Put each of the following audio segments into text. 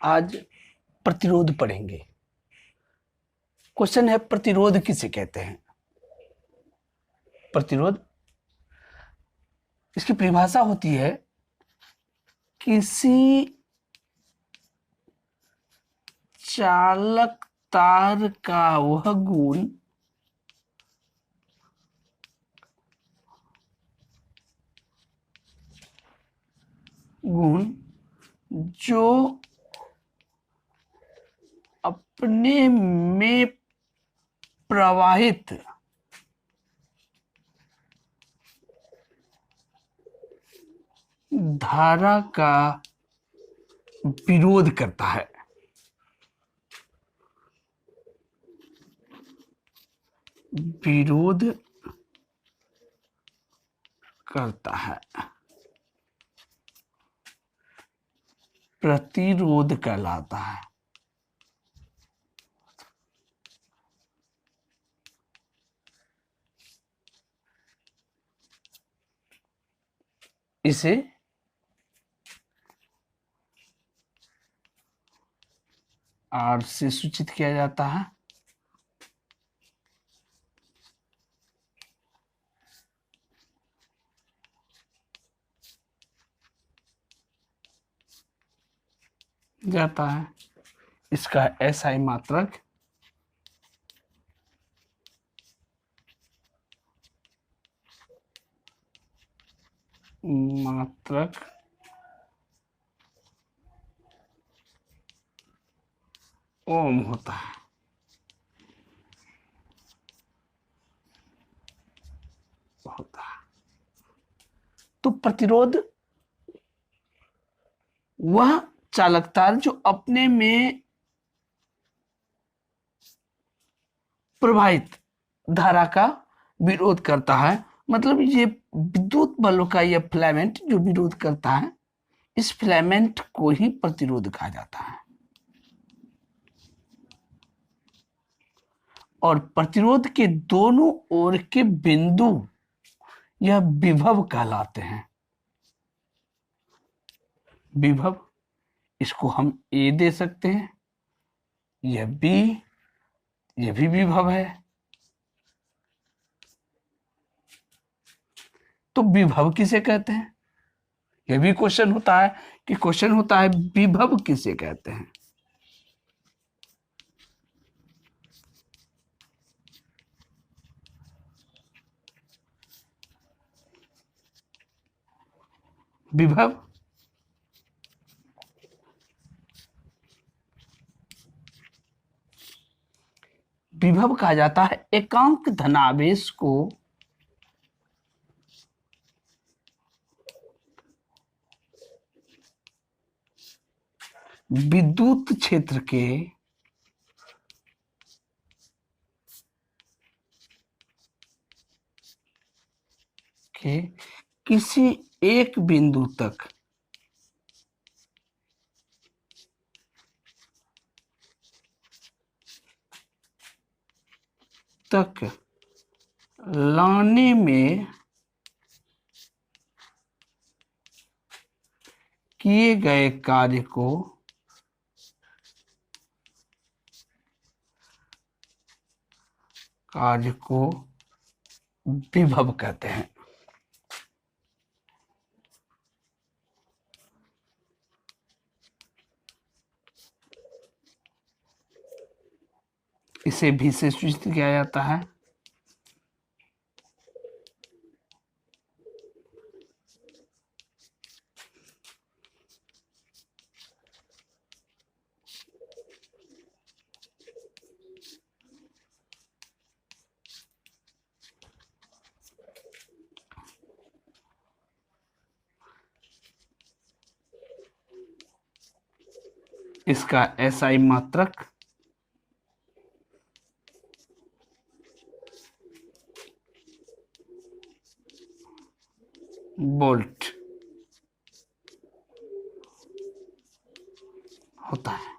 आज प्रतिरोध पढ़ेंगे। क्वेश्चन है, प्रतिरोध किसे कहते हैं? प्रतिरोध, इसकी परिभाषा होती है किसी चालक तार का वह गुण जो अपने में प्रवाहित धारा का विरोध करता है। विरोध करता है, प्रतिरोध कहलाता है। इसे R से सूचित किया जाता है। इसका SI मात्रक ओम होता है। तो प्रतिरोध वह चालक तार जो अपने में प्रवाहित धारा का विरोध करता है। मतलब ये विद्युत बल्ब का यह फिलामेंट जो विरोध करता है, इस फिलामेंट को ही प्रतिरोध कहा जाता है। और प्रतिरोध के दोनों ओर के बिंदु यह विभव कहलाते हैं। विभव, इसको हम A दे सकते हैं, यह B, यह भी विभव है। तो विभव किसे कहते हैं? यह भी क्वेश्चन होता है कि विभव किसे कहते हैं? विभव कहा जाता है एकांक धनावेश को विद्युत क्षेत्र के किसी एक बिंदु तक लाने में किए गए कार्य को विभव कहते हैं। इसे भी से सूचित किया जाता है। इसका SI मात्रक वोल्ट होता है।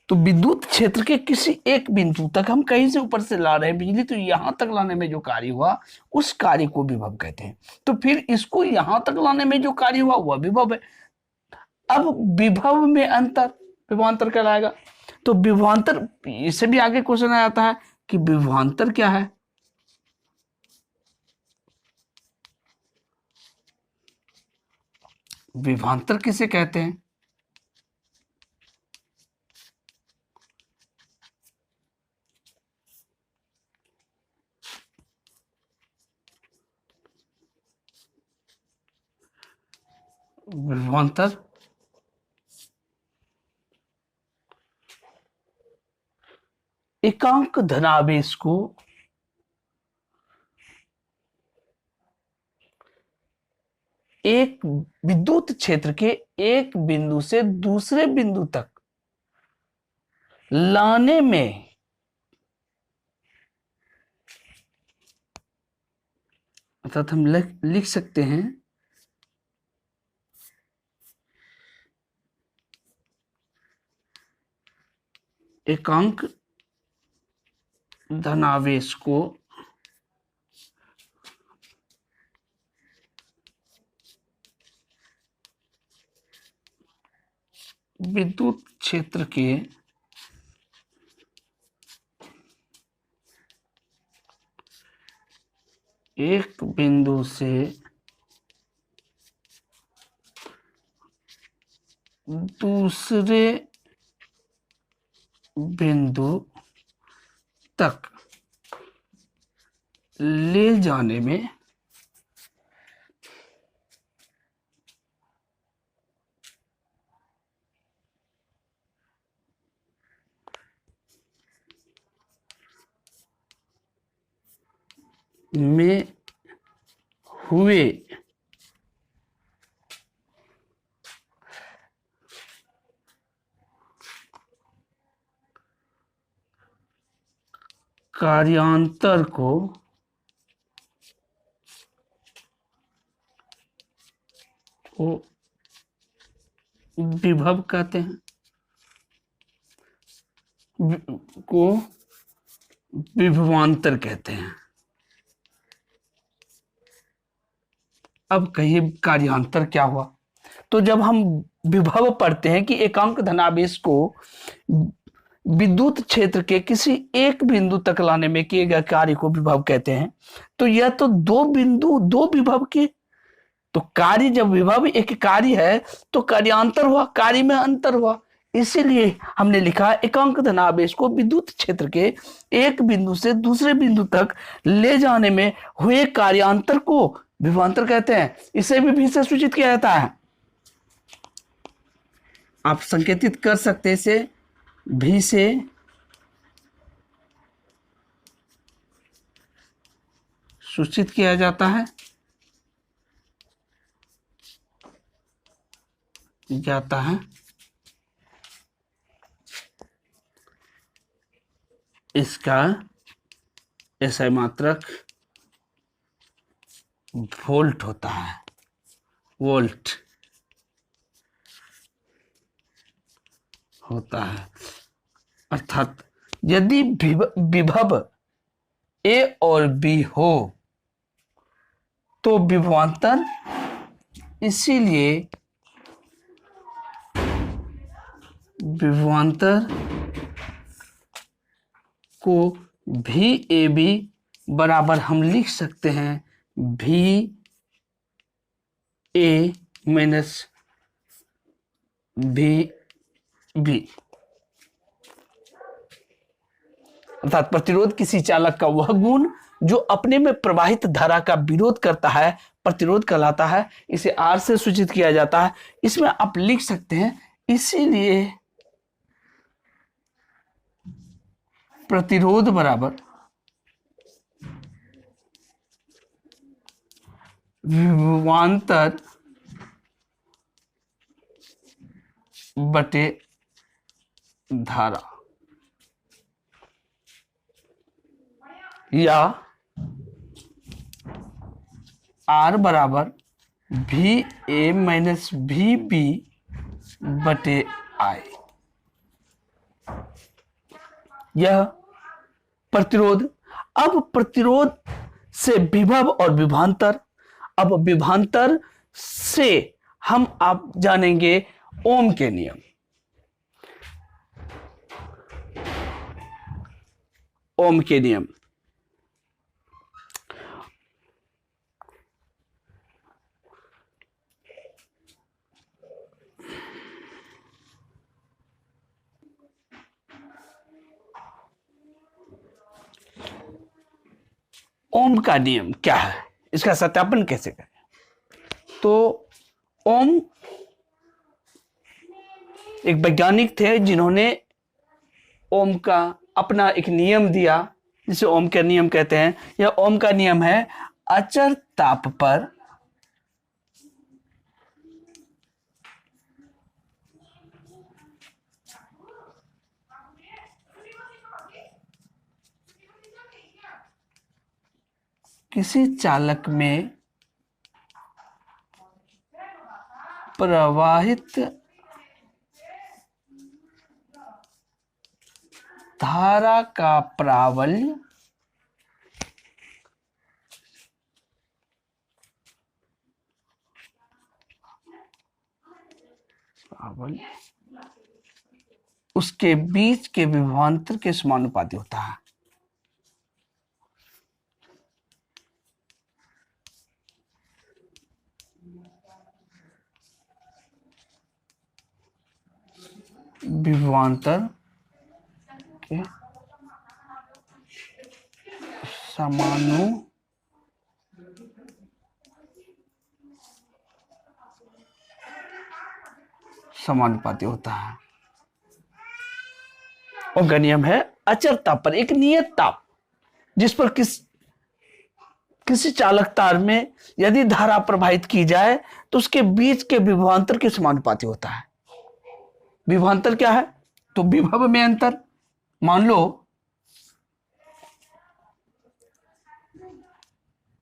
तो विद्युत क्षेत्र के किसी एक बिंदु तक, हम कहीं से ऊपर से ला रहे हैं बिजली, तो यहां तक लाने में जो कार्य हुआ उस कार्य को विभव कहते हैं। तो फिर इसको यहां तक लाने में जो कार्य हुआ वह विभव है। अब विभव में अंतर विभवांतर कहलाएगा। तो विभवांतर, इससे भी आगे क्वेश्चन आ जाता है कि विभवांतर क्या है। विभवांतर किसे कहते हैं? विभवांतर एकांक धनावेश को एक विद्युत क्षेत्र के एक बिंदु से दूसरे बिंदु तक लाने में अर्थात हम लिख सकते हैं एकांक धनावेश को विद्युत क्षेत्र के एक बिंदु से दूसरे बिंदु तक ले जाने में हुए कार्यांतर को विभव कहते हैं, को विभवांतर कहते हैं। अब कहिए कार्यांतर क्या हुआ? तो जब हम विभव पढ़ते हैं कि एकांक धनावेश को विद्युत क्षेत्र के किसी एक बिंदु तक लाने में किए गए कार्य को विभव कहते हैं, तो यह तो दो बिंदु दो विभव के, तो कार्य जब विभव एक कार्य है तो कार्यांतर हुआ, कार्य में अंतर हुआ। इसीलिए हमने लिखा एकांक धनावेश को विद्युत क्षेत्र के एक बिंदु से दूसरे बिंदु तक ले जाने में हुए कार्यांतर को विभवांतर कहते हैं। इसे भी से सूचित किया जाता है। आप संकेतित कर सकते, इसे भी से सूचित किया जाता है इसका SI मात्रक वोल्ट होता है, वोल्ट होता है। अर्थात यदि विभव A और B हो तो विभवांतर, इसीलिए विभवांतर को VAB बराबर हम लिख सकते हैं VA माइनस VB। अर्थात प्रतिरोध किसी चालक का वह गुण जो अपने में प्रवाहित धारा का विरोध करता है प्रतिरोध कहलाता है। इसे R से सूचित किया जाता है। इसमें आप लिख सकते हैं, इसीलिए प्रतिरोध बराबर विभवांतर बटे धारा, या R बराबर VA माइनस VB बटे I। यह प्रतिरोध। अब प्रतिरोध से विभव और विभवांतर। अब विभवांतर से हम आप जानेंगे ओम के नियम। ओम के नियम ओम का नियम क्या है, इसका सत्यापन कैसे करें? तो ओम एक वैज्ञानिक थे जिन्होंने ओम का अपना एक नियम दिया, जिसे ओम का नियम कहते हैं। यह ओम का नियम है, अचर ताप पर किसी चालक में प्रवाहित धारा का प्राबल्य उसके बीच के विभवांतर के समानुपाती होता है। विभवांतर के समानुपाती होता है। ओम का नियम है अचर ताप पर, एक नियत ताप जिस पर किसी चालक तार में यदि धारा प्रवाहित की जाए तो उसके बीच के विभवांतर के समानुपाती होता है। विभवांतर क्या है? तो विभव में अंतर। मान लो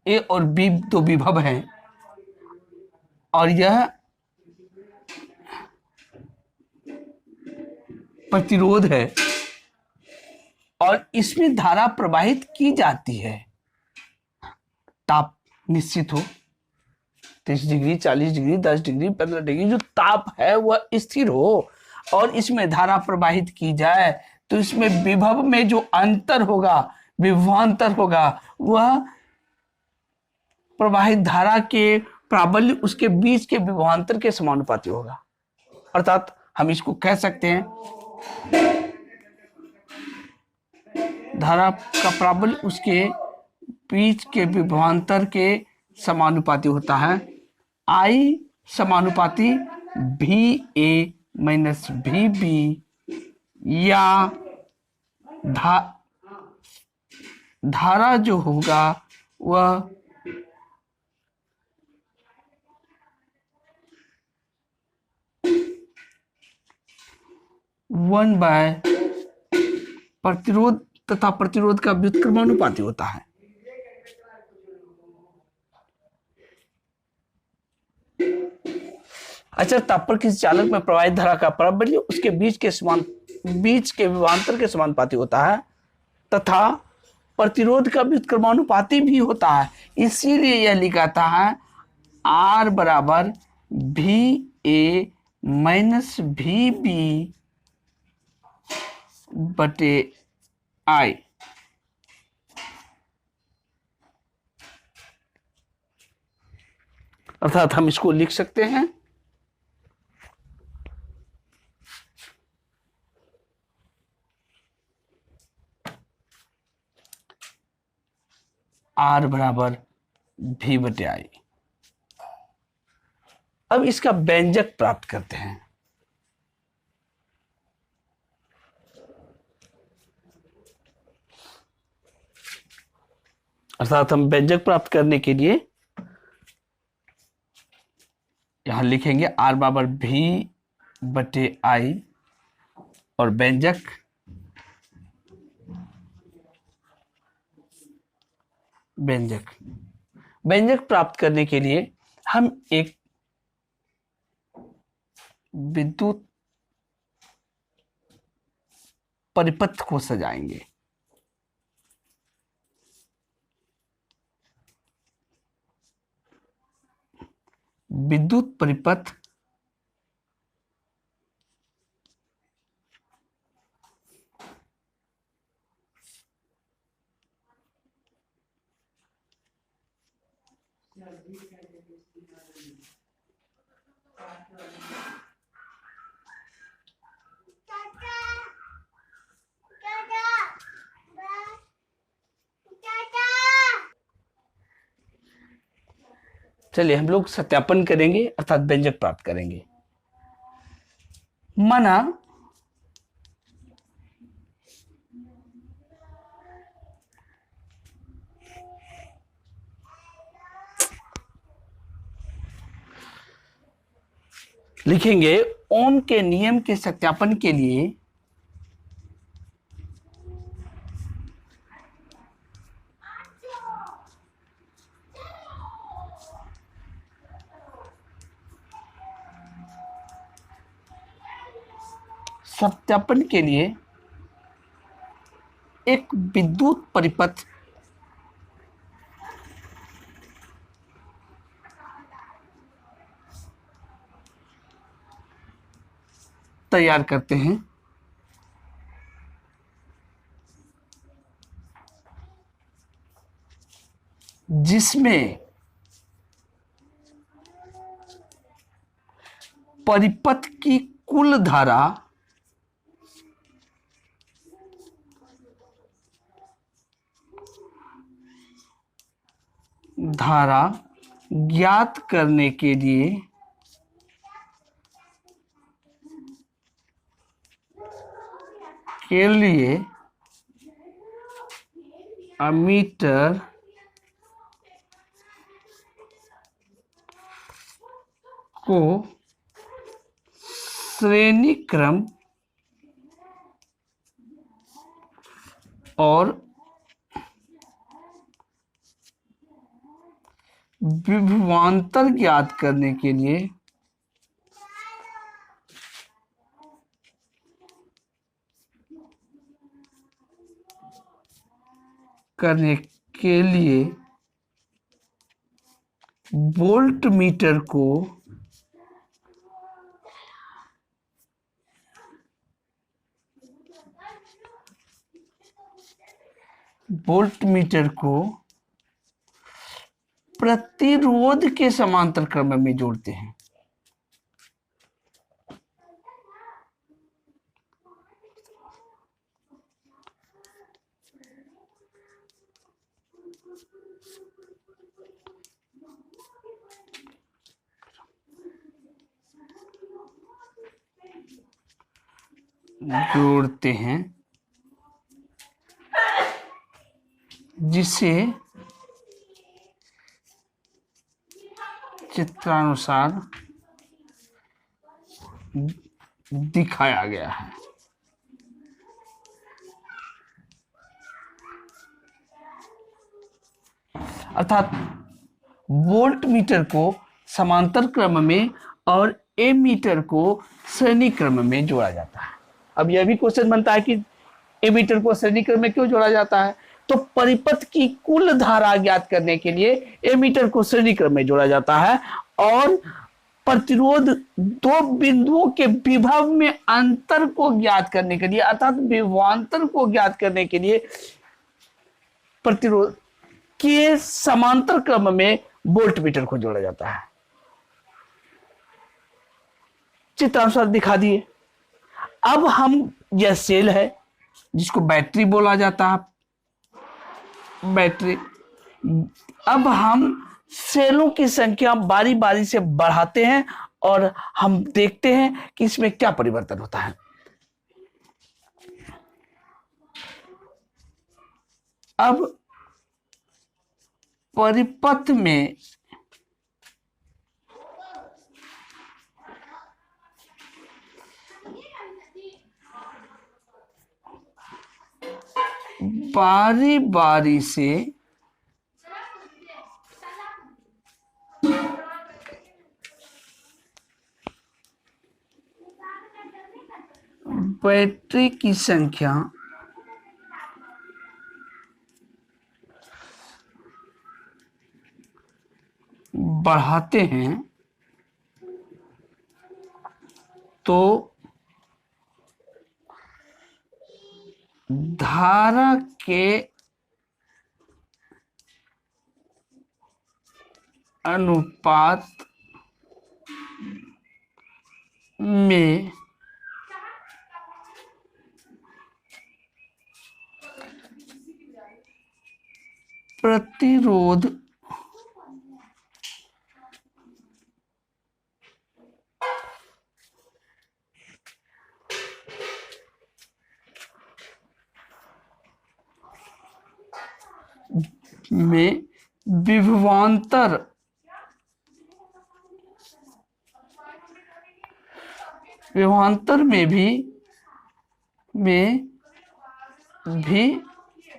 ए और बी दो विभव हैं और यह प्रतिरोध है और इसमें धारा प्रवाहित की जाती है। ताप निश्चित हो, 30 डिग्री, 40 डिग्री, 10 डिग्री, 15 डिग्री, जो ताप है वह स्थिर हो और इसमें धारा प्रवाहित की जाए तो इसमें विभव में जो अंतर होगा, विभवांतर होगा, वह प्रवाहित धारा के प्राबल्य उसके बीच के विभवांतर के समानुपाती होगा। अर्थात हम इसको कह सकते हैं धारा का प्राबल्य उसके बीच के विभवांतर के समानुपाती होता है। आई समानुपाती भी ए माइनस भी बी, या धारा जो होगा वह वन बाय प्रतिरोध तथा प्रतिरोध का व्युत्क्रमानुपाती होता है। अचर ताप पर किसी चालक में प्रवाहित धारा का प्राबल्य उसके बीच के विभवांतर के समानुपाती होता है तथा प्रतिरोध का व्युत्क्रमानुपाती भी होता है। इसीलिए यह लिखाता है R बराबर भी ए माइनस भी बी बटे आई। अर्थात हम इसको लिख सकते हैं R बराबर भी बटे आई। अब इसका व्यंजक प्राप्त करते हैं। अर्थात हम व्यंजक प्राप्त करने के लिए यहां लिखेंगे R बराबर भी बटे आई और व्यंजक व्यंजक प्राप्त करने के लिए हम एक विद्युत परिपथ को सजाएंगे। विद्युत परिपथ चलिए हम लोग सत्यापन करेंगे अर्थात व्यंजक प्राप्त करेंगे। मना लिखेंगे ओम के नियम के सत्यापन के लिए एक विद्युत परिपथ तैयार करते हैं जिसमें परिपथ की कुल धारा ज्ञात करने के लिए अमीटर को श्रेणी क्रम और विभवांतर ज्ञात करने के लिए वोल्ट मीटर को प्रतिरोध के समांतर क्रम में जोड़ते हैं। जिसे चित्रानुसार दिखाया गया है। अर्थात वोल्ट मीटर को समांतर क्रम में और एमीटर को श्रेणी क्रम में जोड़ा जाता है। अब यह भी क्वेश्चन बनता है कि एमीटर को श्रेणी क्रम में क्यों जोड़ा जाता है? तो परिपथ की कुल धारा ज्ञात करने के लिए एमीटर को श्रेणी क्रम में जोड़ा जाता है और प्रतिरोध दो बिंदुओं के विभव में अंतर को ज्ञात करने के लिए अर्थात विभवांतर को ज्ञात करने के लिए प्रतिरोध के समांतर क्रम में वोल्ट मीटर को जोड़ा जाता है। चित्रानुसार दिखा दिए। अब हम यह सेल है जिसको बैटरी बोला जाता है, बैटरी। अब हम सेलों की संख्या बारी बारी से बढ़ाते हैं और हम देखते हैं कि इसमें क्या परिवर्तन होता है। अब परिपथ में बारी बारी से बैटरी की संख्या बढ़ाते हैं तो धारा के अनुपात में प्रतिरोध में विभवांतर में भी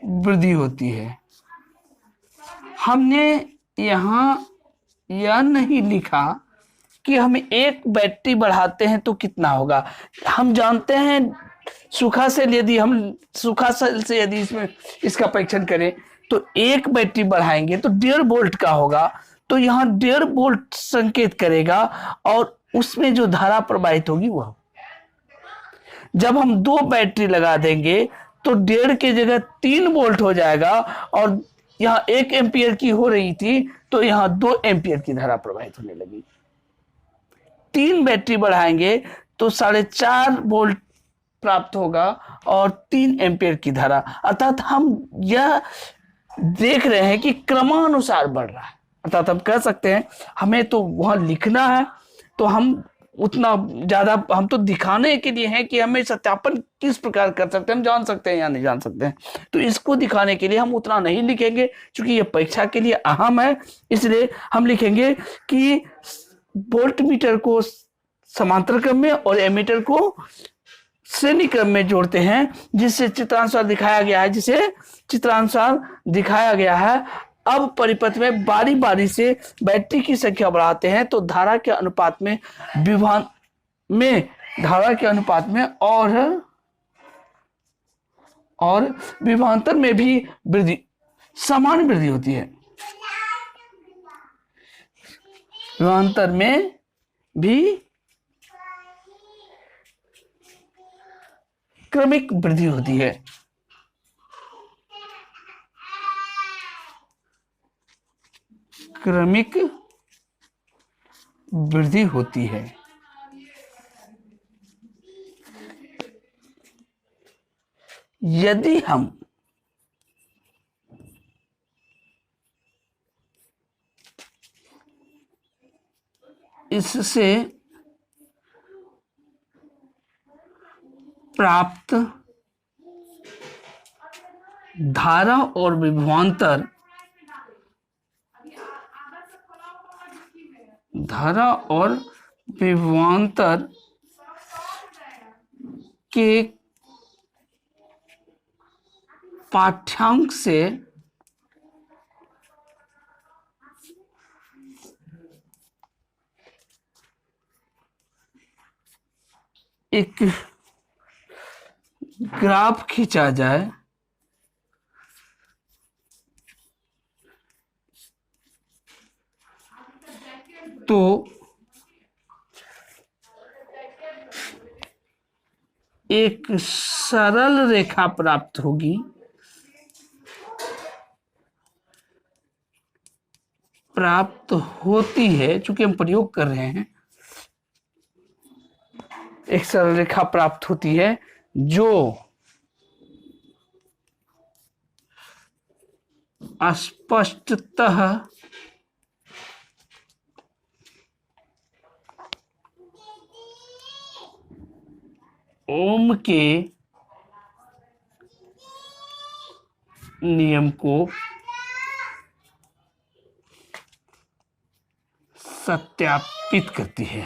वृद्धि होती है। हमने यहाँ यह नहीं लिखा कि हम एक बैटरी बढ़ाते हैं तो कितना होगा। हम जानते हैं सूखा सेल, यदि हम सूखा सेल से यदि इसका परीक्षण करें तो एक बैटरी बढ़ाएंगे तो 1.5 वोल्ट का होगा, तो यहाँ 1.5 वोल्ट संकेत करेगा और उसमें जो धारा प्रवाहित होगी वह। जब हम 2 बैटरी लगा देंगे तो 1.5 की जगह 3 वोल्ट हो जाएगा और यहाँ 1 एम्पियर की हो रही थी तो यहाँ 2 एम्पियर की धारा प्रवाहित होने लगी। 3 बैटरी बढ़ाएंगे तो 4.5 वोल्ट प्राप्त होगा और 3 एम्पियर की धारा। अर्थात हम यह देख रहे हैं कि क्रमानुसार बढ़ रहा है। अर्थात हम कह सकते हैं हमें तो वहां लिखना है तो हम उतना ज्यादा, हम तो दिखाने के लिए हैं कि हमें सत्यापन किस प्रकार कर सकते हैं, हम जान सकते हैं या नहीं जान सकते हैं, तो इसको दिखाने के लिए हम उतना नहीं लिखेंगे क्योंकि ये परीक्षा के लिए अहम है। इसलिए हम लिखेंगे कि वोल्ट मीटर को समांतर क्रम में और एमीटर को श्रेणी क्रम में जोड़ते हैं, जिससे चित्रानुसार दिखाया गया है। अब परिपथ में बारी बारी से बैटरी की संख्या बढ़ाते हैं तो धारा के अनुपात में और विभवांतर में भी समान वृद्धि होती है। विभवांतर में भी क्रमिक वृद्धि होती है। क्रमिक वृद्धि होती है। यदि हम इससे प्राप्त धारा और विभवांतर के पाठ्यांक से एक ग्राफ खींचा जाए तो एक सरल रेखा प्राप्त होगी चूंकि हम प्रयोग कर रहे हैं। एक सरल रेखा प्राप्त होती है जो स्पष्टतः ओम के नियम को सत्यापित करती है।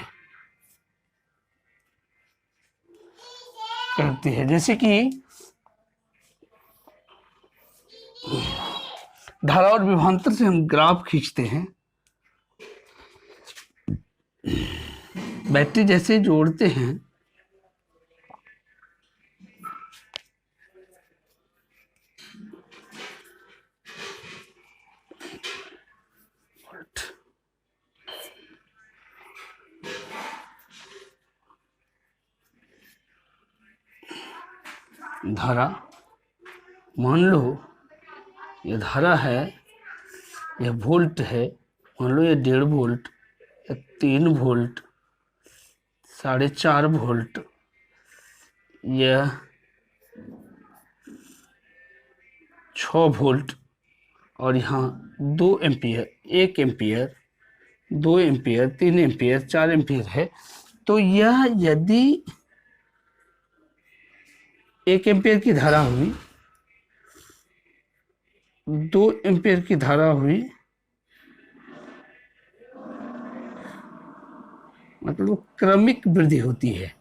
जैसे कि धारा और विभवांतर से हम ग्राफ खींचते हैं, बैटरी जैसे जोड़ते हैं धारा, मान लो ये धारा है, यह वोल्ट है, मान लो ये 1.5 वोल्ट या 3 वोल्ट, 4.5 वोल्ट या 6 वोल्ट, और यहाँ 2 ampere, 1 ampere, 2 ampere, 3 ampere, 4 ampere है। तो यह यदि 1 एम्पियर की धारा हुई, 2 एम्पियर की धारा हुई, मतलब क्रमिक वृद्धि होती है।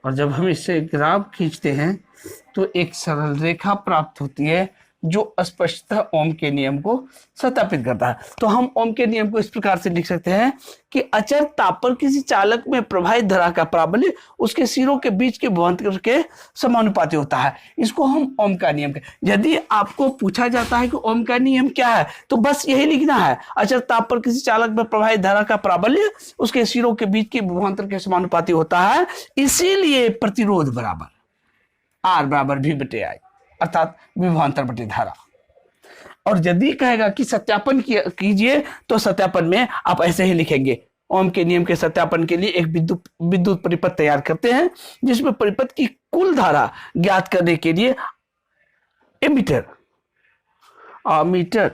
और जब हम इससे ग्राफ खींचते हैं तो एक सरल रेखा प्राप्त होती है जो स्पष्टतः ओम के नियम को सत्यापित करता है। तो हम ओम के नियम को इस प्रकार से लिख सकते हैं कि अचर ताप पर किसी चालक में प्रवाहित धारा का प्राबल्य उसके सिरों के बीच के विभवांतर के समानुपाती होता है। इसको हम ओम का नियम कहते हैं। यदि आपको पूछा जाता है कि ओम का नियम क्या है, तो बस यही लिखना है, अचर ताप पर किसी चालक में प्रवाहित धारा का प्राबल्य उसके सिरों के बीच के विभवांतर के समानुपाती होता है, इसीलिए प्रतिरोध बराबर R बराबर V बटे I, अर्थात विभवांतर बटे धारा। और यदि कहेगा कि सत्यापन कीजिए, तो सत्यापन में आप ऐसे ही लिखेंगे, ओम के नियम के सत्यापन के लिए एक विद्युत परिपथ तैयार करते हैं जिसमें परिपथ की कुल धारा ज्ञात करने के लिए एमीटर, अमीटर,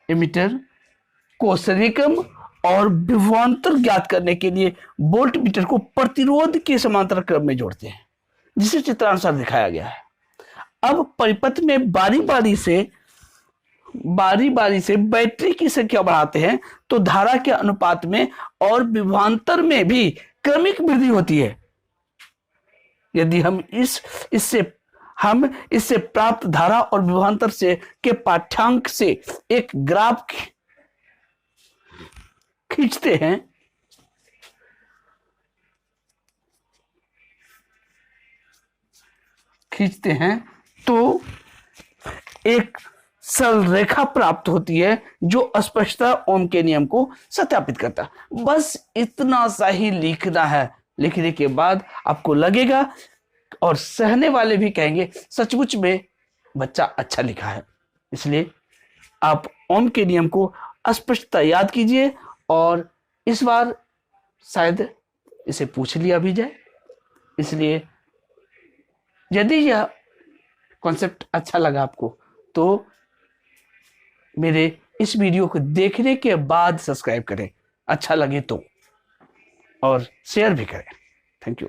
एमीटर, कोसरिकम और विभवांतर ज्ञात करने के लिए वोल्ट मीटर को प्रतिरोध के समांतर क्रम में जोड़ते हैं, जिसे चित्रानुसार दिखाया गया है। अब परिपथ में बारी बारी से बैटरी की संख्या बढ़ाते हैं तो धारा के अनुपात में और विभवांतर में भी क्रमिक वृद्धि होती है। यदि हम इससे प्राप्त धारा और विभवांतर से के पाठ्यांक से एक ग्राफ खींचते हैं तो एक सरल रेखा प्राप्त होती है जो स्पष्टता ओम के नियम को सत्यापित करता है। बस इतना सा ही लिखना है। लिखने के बाद आपको लगेगा और सहने वाले भी कहेंगे सचमुच में बच्चा अच्छा लिखा है। इसलिए आप ओम के नियम को स्पष्टता याद कीजिए और इस बार शायद इसे पूछ लिया भी जाए। इसलिए यदि यह कॉन्सेप्ट अच्छा लगा आपको तो मेरे इस वीडियो को देखने के बाद सब्सक्राइब करें, अच्छा लगे तो, और शेयर भी करें। Thank you.